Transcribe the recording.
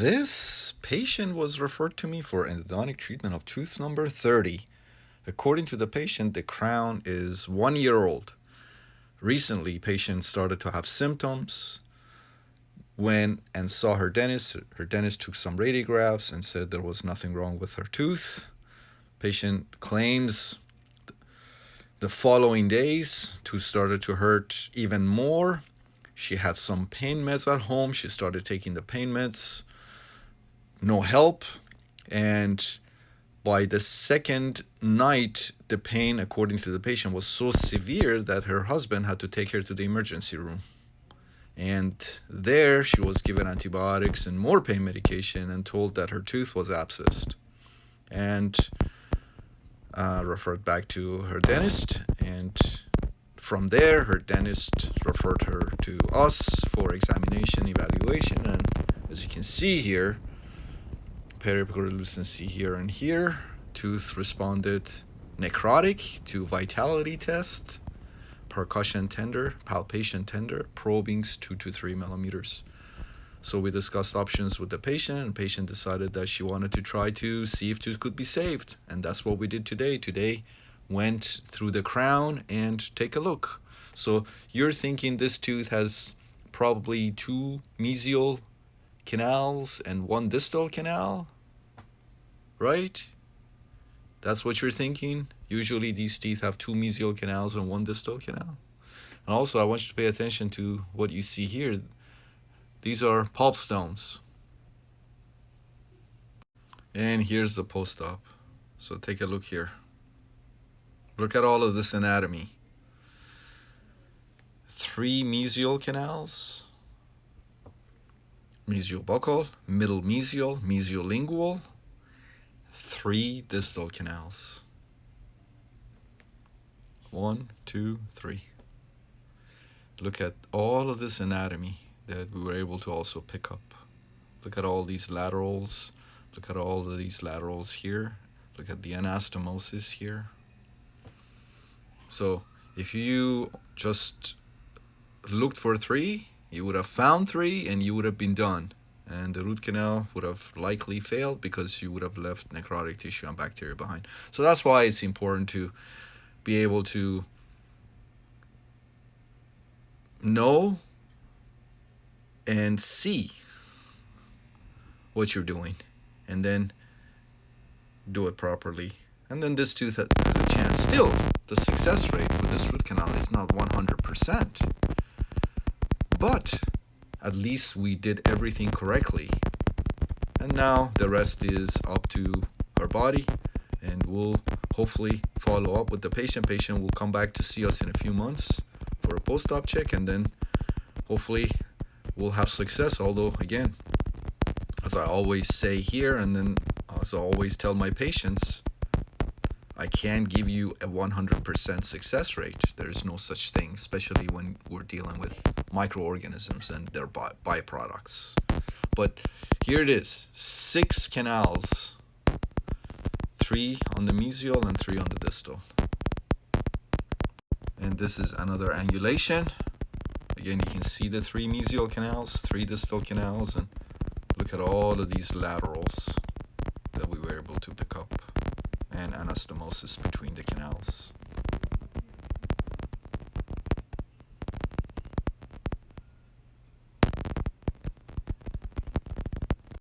This patient was referred to me for endodontic treatment of tooth number 30. According to the patient, the crown is 1 year old. Recently, patient started to have symptoms, went and saw her dentist. Her dentist took some radiographs and said there was nothing wrong with her tooth. Patient claims the following days, tooth started to hurt even more. She had some pain meds at home. She started taking the pain meds. No help. And by the second night, the pain, according to the patient, was so severe that her husband had to take her to the emergency room. And there she was given antibiotics and more pain medication and told that her tooth was abscessed. And referred back to her dentist. And from there, her dentist referred her to us for examination, evaluation. And as you can see here, periapical lucency here and here. Tooth responded necrotic to vitality test, percussion tender, palpation tender, probings 2 to 3 millimeters. So we discussed options with the patient, and the patient decided that she wanted to try to see if tooth could be saved. And that's what we did today. Today went through the crown and take a look. So you're thinking this tooth has probably 2 mesial canals and 1 distal canal, right? That's what you're thinking. Usually these teeth have 2 mesial canals and 1 distal canal. And also I want you to pay attention to what you see here. These are pulp stones. And here's the post-op. So take a look here. Look at all of this anatomy. 3 mesial canals, mesiobuccal, middle mesial, mesiolingual, 3 distal canals. 1, 2, 3. Look at all of this anatomy that we were able to also pick up. Look at all these laterals. Look at all of these laterals here. Look at the anastomosis here. So if you just looked for 3, you would have found 3 and you would have been done. And the root canal would have likely failed because you would have left necrotic tissue and bacteria behind. So that's why it's important to be able to know and see what you're doing and then do it properly. And then this tooth has a chance. Still, the success rate for this root canal is not 100%. But at least we did everything correctly. And now the rest is up to our body, and we'll hopefully follow up with the patient. Patient will come back to see us in a few months for a post-op check, and then hopefully we'll have success. Although, again, as I always say here, and then as I always tell my patients, I can't give you a 100% success rate. There is no such thing, especially when we're dealing with microorganisms and their byproducts. But here it is, 6 canals, 3 on the mesial and 3 on the distal. And this is another angulation. Again, you can see the 3 mesial canals, 3 distal canals, and look at all of these laterals that we were able to pick up, and anastomosis between the canals.